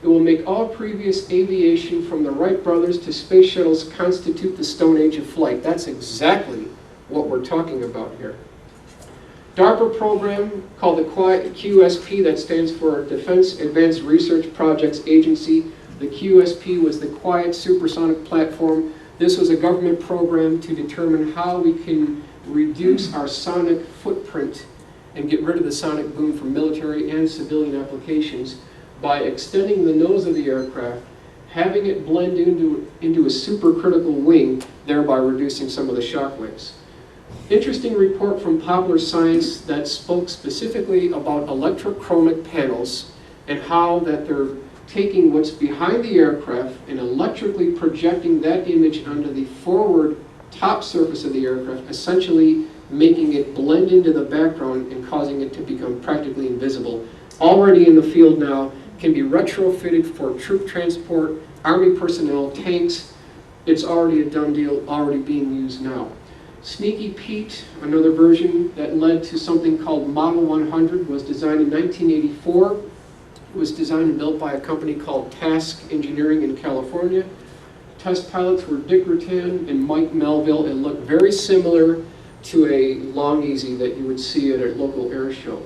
It will make all previous aviation from the Wright brothers to space shuttles constitute the Stone Age of flight. That's exactly what we're talking about here. DARPA program called the QSP, that stands for Defense Advanced Research Projects Agency. The QSP was the Quiet Supersonic Platform. This was a government program to determine how we can reduce our sonic footprint and get rid of the sonic boom for military and civilian applications by extending the nose of the aircraft, having it blend into a supercritical wing, thereby reducing some of the shock waves. Interesting report from Popular Science that spoke specifically about electrochromic panels and how that they're taking what's behind the aircraft and electrically projecting that image onto the forward top surface of the aircraft, essentially making it blend into the background and causing it to become practically invisible. Already in the field now, can be retrofitted for troop transport, Army personnel, tanks. It's already a done deal, already being used now. Sneaky Pete, another version that led to something called Model 100, was designed in 1984. It was designed and built by a company called Task Engineering in California. Test pilots were Dick Rutan and Mike Melville. It looked very similar to a Long Easy that you would see at a local air show.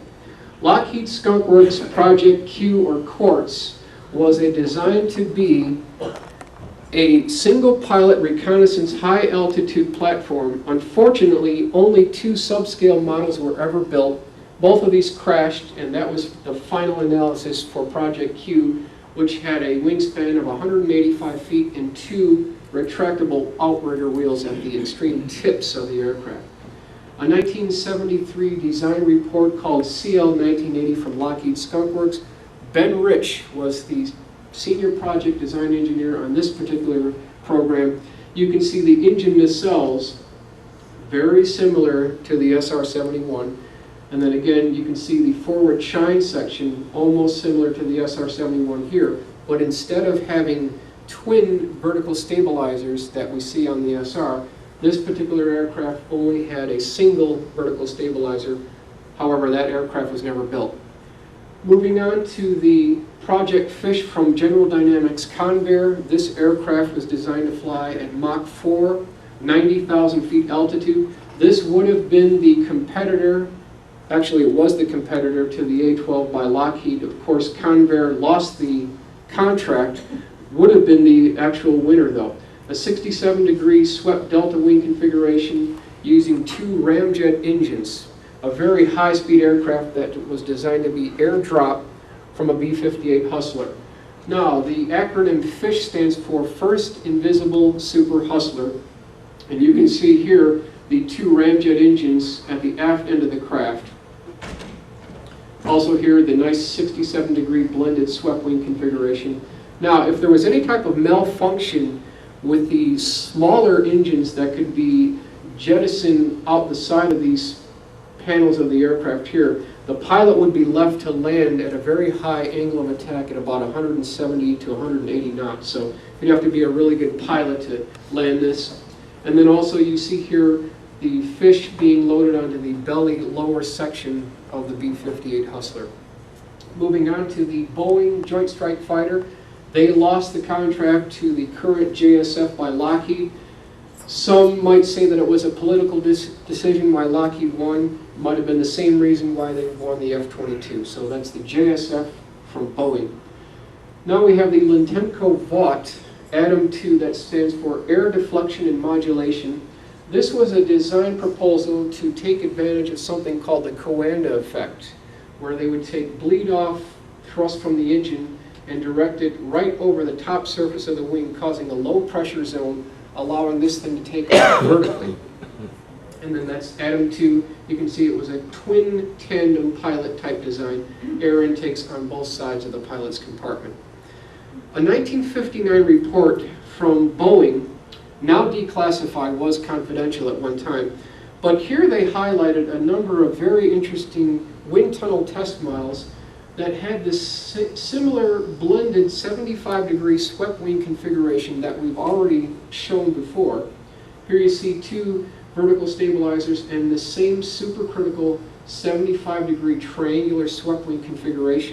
Lockheed Skunk Works Project Q, or Quartz, was designed to be a single pilot reconnaissance high altitude platform. Unfortunately, only 2 subscale models were ever built. Both of these crashed, and that was the final analysis for Project Q, which had a wingspan of 185 feet and 2 retractable outrigger wheels at the extreme tips of the aircraft. A 1973 design report called CL 1980 from Lockheed Skunk Works. Ben Rich was the senior project design engineer on this particular program. You can see the engine nacelles very similar to the SR-71. And then again, you can see the forward chine section almost similar to the SR-71 here. But instead of having twin vertical stabilizers that we see on the SR, this particular aircraft only had a single vertical stabilizer. However, that aircraft was never built. Moving on to the Project Fish from General Dynamics Convair. This aircraft was designed to fly at Mach 4, 90,000 feet altitude. This would have been the competitor, actually it was the competitor to the A-12 by Lockheed. Of course, Convair lost the contract, would have been the actual winner though. A 67-degree swept delta wing configuration using 2 ramjet engines. A very high-speed aircraft that was designed to be airdropped from a B-58 Hustler. Now, the acronym FISH stands for First Invisible Super Hustler. And you can see here the 2 ramjet engines at the aft end of the craft. Also here, the nice 67-degree blended swept wing configuration. Now, if there was any type of malfunction with the smaller engines that could be jettisoned out the side of these panels of the aircraft here, the pilot would be left to land at a very high angle of attack at about 170 to 180 knots. So you'd have to be a really good pilot to land this. And then also you see here the fish being loaded onto the belly lower section of the B-58 Hustler. Moving on to the Boeing Joint Strike Fighter. They lost the contract to the current JSF by Lockheed. Some might say that it was a political decision why Lockheed won. It might have been the same reason why they won the F-22. So that's the JSF from Boeing. Now we have the Lentenko Vought Atom 2, that stands for Air Deflection and Modulation. This was a design proposal to take advantage of something called the Coanda effect, where they would take bleed-off thrust from the engine and direct it right over the top surface of the wing, causing a low pressure zone, allowing this thing to take off vertically. And then that's Atom 2. You can see it was a twin tandem pilot type design, air intakes on both sides of the pilot's compartment. A 1959 report from Boeing, now declassified, was confidential at one time, but here they highlighted a number of very interesting wind tunnel test miles that had this similar blended 75-degree swept wing configuration that we've already shown before. Here you see 2 vertical stabilizers and the same supercritical 75-degree triangular swept wing configuration.